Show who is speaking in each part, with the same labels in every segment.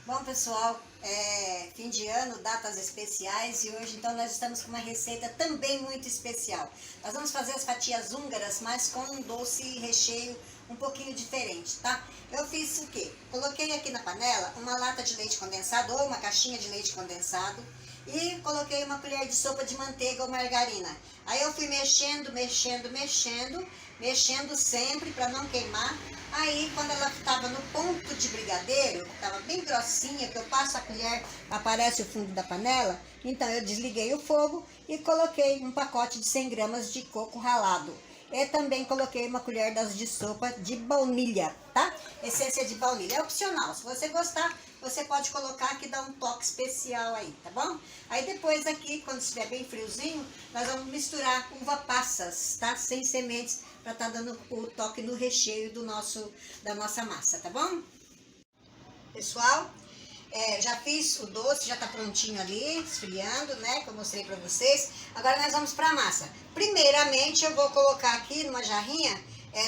Speaker 1: Bom, pessoal, fim de ano, datas especiais, e hoje então nós estamos com uma receita também muito especial. Nós vamos fazer as fatias húngaras, mas com um doce recheio um pouquinho diferente, tá? Eu fiz o quê? Coloquei aqui na panela uma lata de leite condensado ou uma caixinha de leite condensado e coloquei uma colher de sopa de manteiga ou margarina. Aí eu fui mexendo sempre para não queimar. Aí, quando ela estava no ponto de brigadeiro, estava bem grossinha, que eu passo a colher, aparece o fundo da panela, então eu desliguei o fogo e coloquei um pacote de 100 gramas de coco ralado. E também coloquei uma colher de sopa de baunilha, tá? Essência de baunilha. É opcional. Se você gostar, você pode colocar que dá um toque especial aí, tá bom? Aí depois aqui, quando estiver bem friozinho, nós vamos misturar uva passas, tá? Sem sementes, para estar dando o toque no recheio da nossa massa, tá bom? Pessoal, já fiz o doce, já tá prontinho ali, esfriando, né? Que eu mostrei pra vocês. Agora nós vamos pra massa. Primeiramente, eu vou colocar aqui numa jarrinha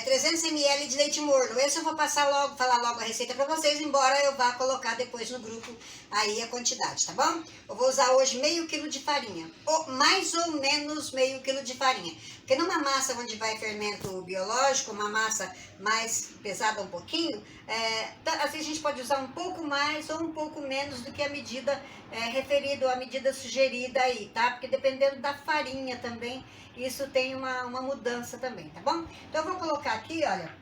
Speaker 1: 300 ml de leite morno. Esse eu vou falar logo a receita pra vocês, embora eu vá colocar depois no grupo aí a quantidade, tá bom? Eu vou usar hoje meio quilo de farinha, ou mais ou menos meio quilo de farinha. Porque numa massa onde vai fermento biológico, uma massa mais pesada um pouquinho, assim a gente pode usar um pouco mais ou um pouco menos do que a medida referida, a medida sugerida aí, tá? Porque dependendo da farinha também, isso tem uma mudança também, tá bom? Então eu vou colocar aqui, olha,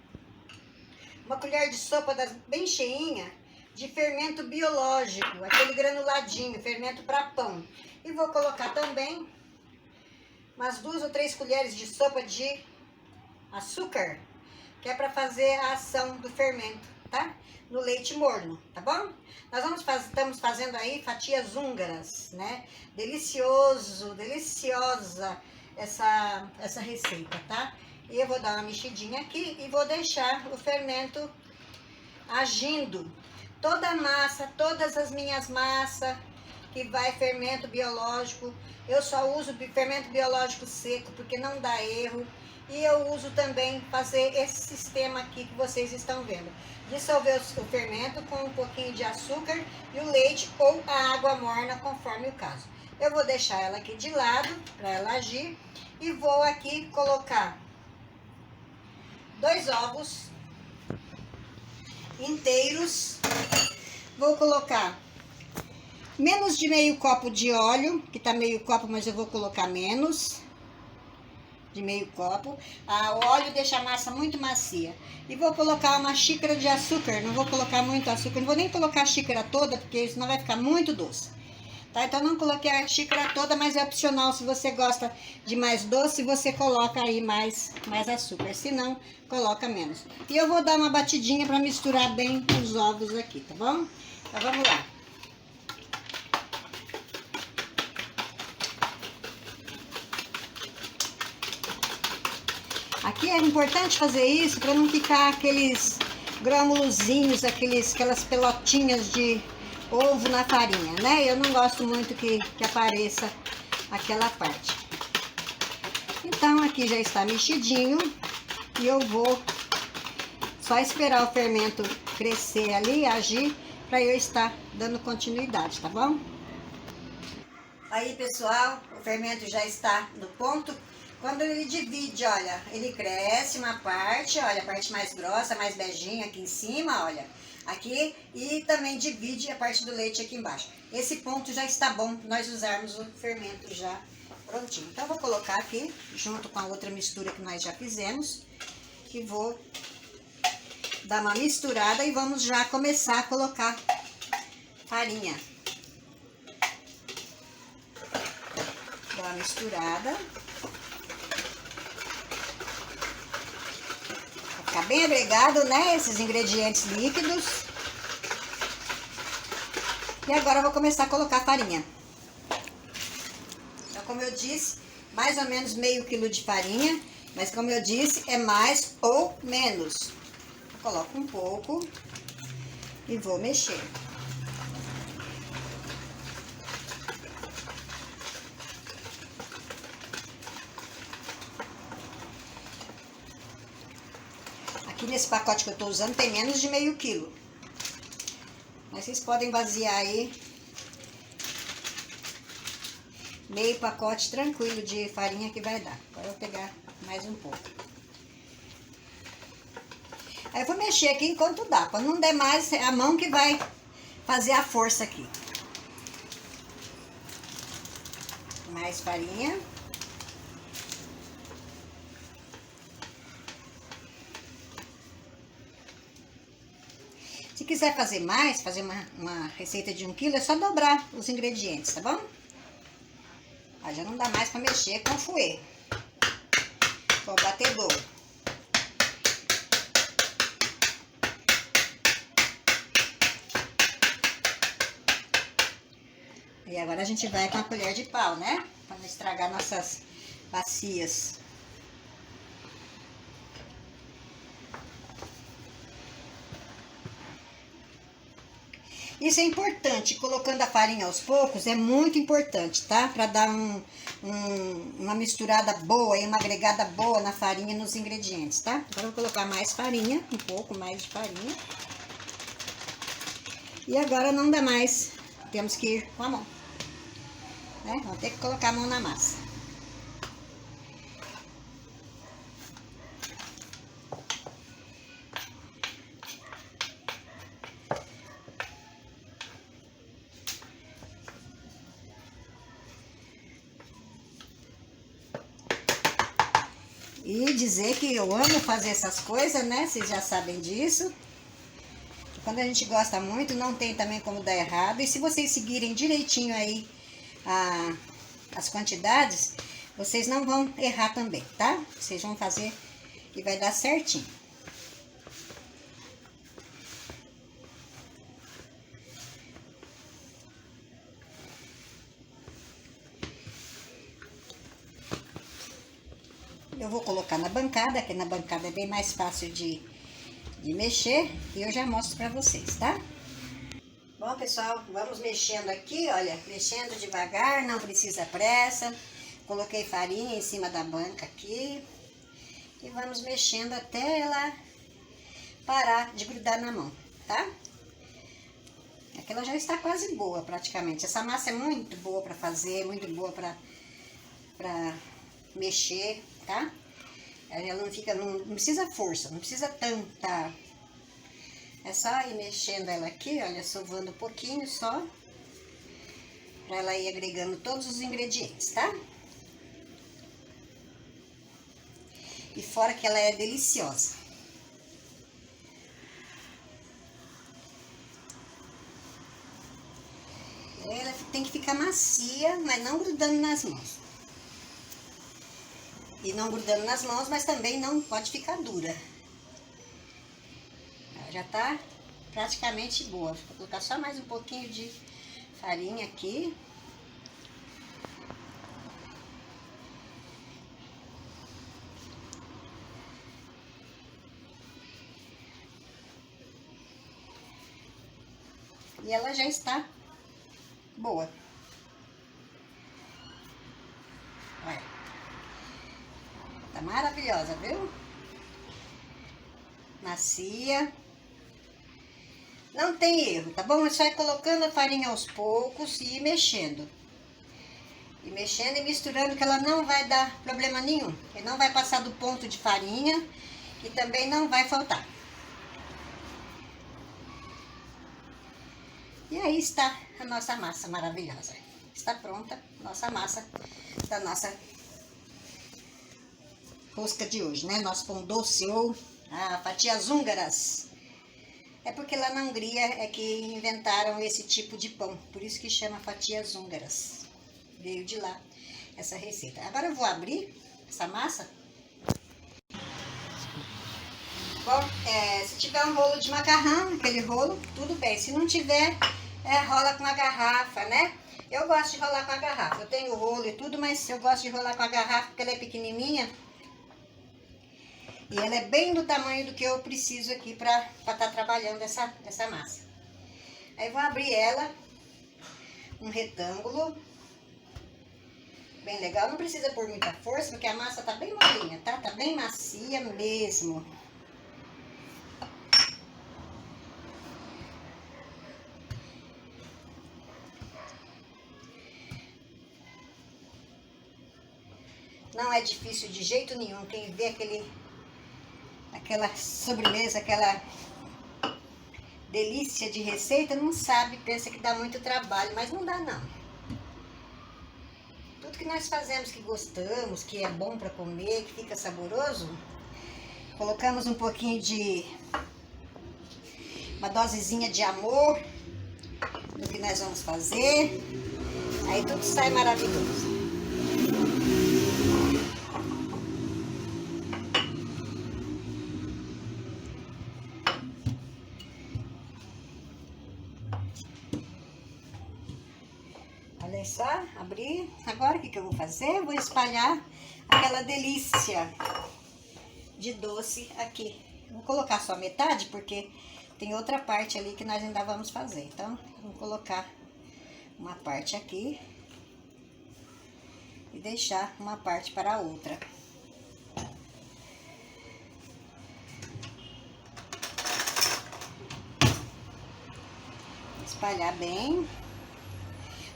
Speaker 1: uma colher de sopa bem cheinha de fermento biológico, aquele granuladinho, fermento para pão. E vou colocar também umas 2 ou 3 colheres de sopa de açúcar, que é para fazer a ação do fermento, tá? No leite morno, tá bom? Nós estamos fazendo aí fatias húngaras, né? Deliciosa essa receita, tá? E eu vou dar uma mexidinha aqui e vou deixar o fermento agindo. Toda a massa, todas as minhas massas que vai fermento biológico, eu só uso fermento biológico seco porque não dá erro. E eu uso também fazer esse sistema aqui que vocês estão vendo. Dissolver o fermento com um pouquinho de açúcar e o leite ou a água morna, conforme o caso. Eu vou deixar ela aqui de lado para ela agir e vou aqui colocar 2 ovos inteiros. Vou colocar menos de meio copo de óleo, que tá meio copo, mas eu vou colocar menos de meio copo. O óleo deixa a massa muito macia. E vou colocar uma xícara de açúcar, não vou colocar muito açúcar, não vou nem colocar a xícara toda, porque senão vai ficar muito doce. Tá? Então não coloquei a xícara toda, mas é opcional. Se você gosta de mais doce, você coloca aí mais açúcar. Se não, coloca menos. E eu vou dar uma batidinha para misturar bem os ovos aqui, tá bom? Então vamos lá. Aqui é importante fazer isso para não ficar aqueles grânulozinhos, aquelas pelotinhas de ovo na farinha, né? Eu não gosto muito que apareça aquela parte. Então aqui já está mexidinho e eu vou só esperar o fermento crescer ali, agir, para eu estar dando continuidade, tá bom? Aí, pessoal, o fermento já está no ponto. Quando ele divide, olha, ele cresce uma parte, olha, a parte mais grossa, mais beijinha aqui em cima, olha, aqui, e também divide a parte do leite aqui embaixo. Esse ponto já está bom, nós usarmos o fermento já prontinho. Então, eu vou colocar aqui, junto com a outra mistura que nós já fizemos, e vou dar uma misturada e vamos já começar a colocar farinha. Dá uma misturada. Tá bem agregado, né? Esses ingredientes líquidos. E agora eu vou começar a colocar a farinha. Então, como eu disse, mais ou menos meio quilo de farinha. Mas como eu disse, é mais ou menos. Eu coloco um pouco e vou mexer. Aqui nesse pacote que eu tô usando tem menos de meio quilo. Mas vocês podem vaziar aí meio pacote tranquilo de farinha que vai dar. Agora eu vou pegar mais um pouco. Aí eu vou mexer aqui enquanto dá. Quando não der mais, é a mão que vai fazer a força aqui. Mais farinha. Se quiser fazer mais, fazer uma receita de 1 quilo, é só dobrar os ingredientes, tá bom? Aí já não dá mais pra mexer com o fouet, com o batedor. E agora a gente vai com a colher de pau, né? Pra não estragar nossas bacias. Isso é importante, colocando a farinha aos poucos, é muito importante, tá? Pra dar uma misturada boa e uma agregada boa na farinha e nos ingredientes, tá? Agora eu vou colocar mais farinha, um pouco mais de farinha. E agora não dá mais, temos que ir com a mão, né? Vamos ter que colocar a mão na massa. E dizer que eu amo fazer essas coisas, né? Vocês já sabem disso. Quando a gente gosta muito, não tem também como dar errado. E se vocês seguirem direitinho aí as quantidades, vocês não vão errar também, tá? Vocês vão fazer e vai dar certinho. Eu vou colocar na bancada, que na bancada é bem mais fácil de mexer. E eu já mostro pra vocês, tá? Bom, pessoal, vamos mexendo aqui, olha. Mexendo devagar, não precisa pressa. Coloquei farinha em cima da banca aqui. E vamos mexendo até ela parar de grudar na mão, tá? Aqui ela já está quase boa, praticamente. Essa massa é muito boa pra fazer, muito boa pra mexer, tá? Ela não fica, não precisa força, não precisa tanta. É só ir mexendo ela aqui, olha, sovando um pouquinho só, pra ela ir agregando todos os ingredientes, tá? E fora que ela é deliciosa. Ela tem que ficar macia, mas não grudando nas mãos. E não grudando nas mãos, mas também não pode ficar dura. Ela já tá praticamente boa. Vou colocar só mais um pouquinho de farinha aqui. E ela já está boa. Olha. Tá maravilhosa, viu? Macia. Não tem erro, tá bom? É só ir colocando a farinha aos poucos e ir mexendo. E mexendo e misturando, que ela não vai dar problema nenhum. E não vai passar do ponto de farinha e também não vai faltar. E aí está a nossa massa maravilhosa. Está pronta a nossa massa da nossa rosca de hoje, né? Nosso pão doce ou fatias húngaras. É porque lá na Hungria é que inventaram esse tipo de pão. Por isso que chama fatias húngaras. Veio de lá essa receita. Agora eu vou abrir essa massa. Bom, se tiver um rolo de macarrão, aquele rolo, tudo bem. Se não tiver, rola com a garrafa, né? Eu gosto de rolar com a garrafa. Eu tenho o rolo e tudo, mas eu gosto de rolar com a garrafa porque ela é pequenininha. E ela é bem do tamanho do que eu preciso aqui para estar trabalhando essa massa. Aí vou abrir ela, um retângulo, bem legal. Não precisa pôr muita força, porque a massa tá bem molinha, tá? Tá bem macia mesmo. não é difícil de jeito nenhum. Quem vê aquela sobremesa, aquela delícia de receita, não sabe, pensa que dá muito trabalho, mas não dá não. Tudo que nós fazemos, que gostamos, que é bom para comer, que fica saboroso, colocamos um pouquinho de uma dosezinha de amor no que nós vamos fazer, aí tudo sai maravilhoso. Olha só, abri. Agora o que eu vou fazer? Vou espalhar aquela delícia de doce aqui. Vou colocar só metade, porque tem outra parte ali que nós ainda vamos fazer. Então, vou colocar uma parte aqui e deixar uma parte para a outra. Espalhar bem.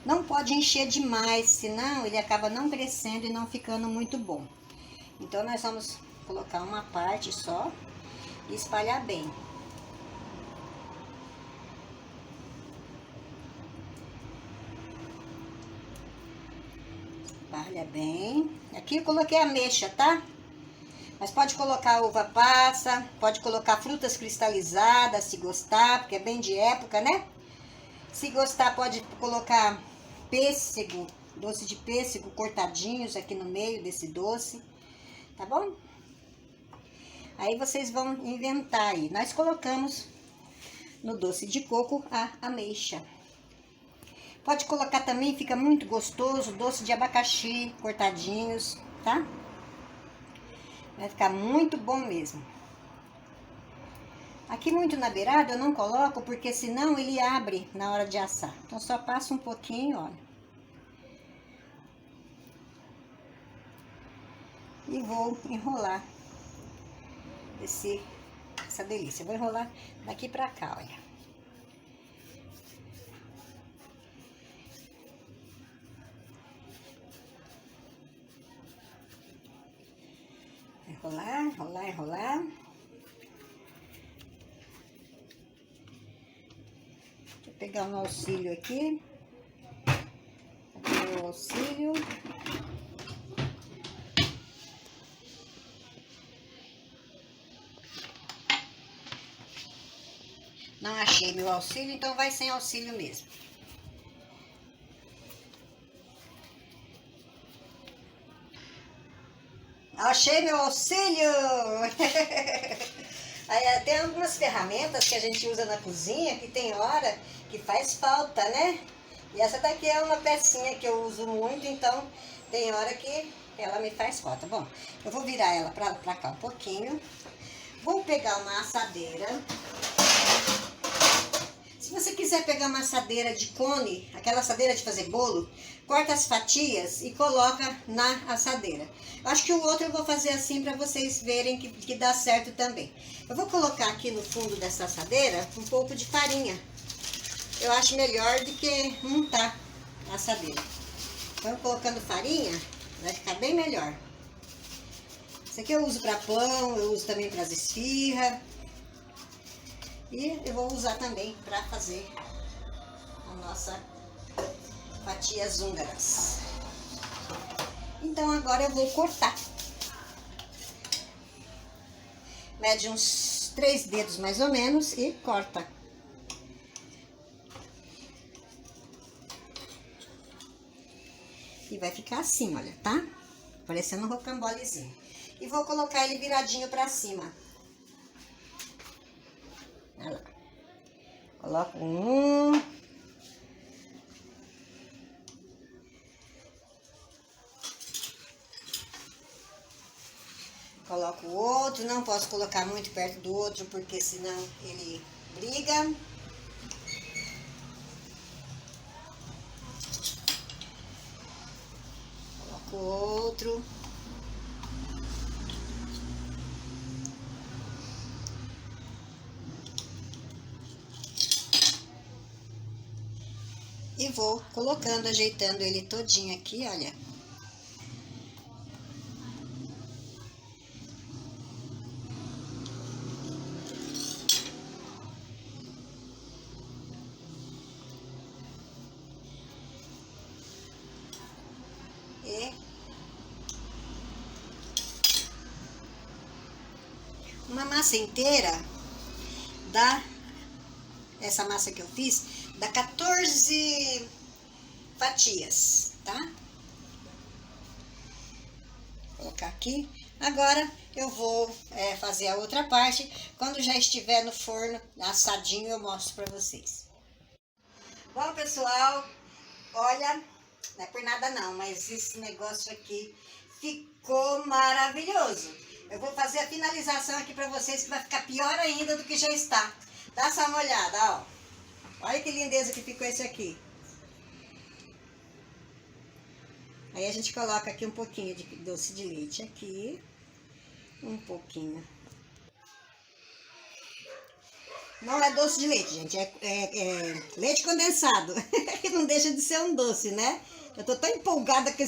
Speaker 1: Não pode encher demais, senão ele acaba não crescendo e não ficando muito bom. Então, nós vamos colocar uma parte só e espalhar bem. Espalha bem. Aqui eu coloquei ameixa, tá? Mas pode colocar uva passa, pode colocar frutas cristalizadas, se gostar, porque é bem de época, né? Se gostar, pode colocar pêssego, doce de pêssego cortadinhos aqui no meio desse doce, tá bom? Aí vocês vão inventar aí. Nós colocamos no doce de coco a ameixa. Pode colocar também, fica muito gostoso, doce de abacaxi cortadinhos, tá? Vai ficar muito bom mesmo. Aqui muito na beirada eu não coloco, porque senão ele abre na hora de assar. Então só passo um pouquinho, olha. E vou enrolar essa delícia. Eu vou enrolar daqui pra cá, olha. Enrolar, enrolar, enrolar. Deixa eu pegar um auxílio aqui. Cadê o auxílio? Não achei meu auxílio, então vai sem auxílio mesmo. Achei meu auxílio! Aí, tem algumas ferramentas que a gente usa na cozinha que tem hora que faz falta, né? E essa daqui é uma pecinha que eu uso muito, então tem hora que ela me faz falta. Bom, eu vou virar ela pra cá um pouquinho. Vou pegar uma assadeira. Se você quiser pegar uma assadeira de cone, aquela assadeira de fazer bolo, corta as fatias e coloca na assadeira. Acho que o outro eu vou fazer assim para vocês verem que dá certo também. Eu vou colocar aqui no fundo dessa assadeira um pouco de farinha. Eu acho melhor do que montar a assadeira. Então, colocando farinha, vai ficar bem melhor. Isso aqui eu uso para pão, eu uso também para as esfirras. E eu vou usar também para fazer a nossa fatias húngaras. Então agora eu vou cortar. Mede uns 3 dedos mais ou menos e corta. E vai ficar assim, olha, tá? Parecendo um rocambolezinho. E vou colocar ele viradinho para cima. Olha lá. Coloco um. Coloco o outro. Não posso colocar muito perto do outro, porque senão ele briga. Coloco o outro. E vou colocando, ajeitando ele todinho aqui, olha. uma massa inteira essa massa que eu fiz, dá 14 fatias, tá? Vou colocar aqui. Agora eu vou fazer a outra parte. Quando já estiver no forno assadinho, eu mostro pra vocês. Bom, pessoal, olha, não é por nada não, mas esse negócio aqui ficou maravilhoso. Eu vou fazer a finalização aqui pra vocês, que vai ficar pior ainda do que já está. Dá só uma olhada, ó. Olha que lindeza que ficou esse aqui. Aí a gente coloca aqui um pouquinho de doce de leite aqui. Um pouquinho. Não é doce de leite, gente. É leite condensado. Que não deixa de ser um doce, né? Eu tô tão empolgada com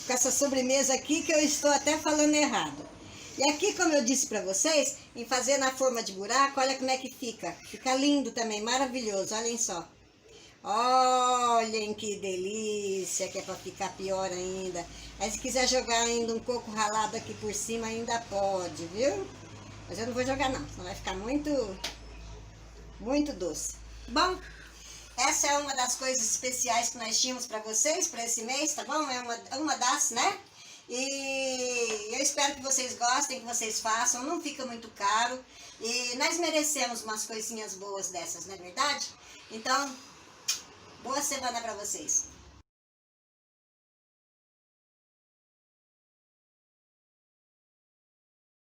Speaker 1: essa sobremesa aqui que eu estou até falando errado. E aqui, como eu disse pra vocês, em fazer na forma de buraco, olha como é que fica. Fica lindo também, maravilhoso, olhem só. Olhem que delícia, que é pra ficar pior ainda. Aí se quiser jogar ainda um coco ralado aqui por cima, ainda pode, viu? Mas eu não vou jogar não, senão vai ficar muito doce. Bom, essa é uma das coisas especiais que nós tínhamos pra vocês, pra esse mês, tá bom? É uma das, né? E eu espero que vocês gostem, que vocês façam, não fica muito caro. E nós merecemos umas coisinhas boas dessas, não é verdade? Então, boa semana pra vocês.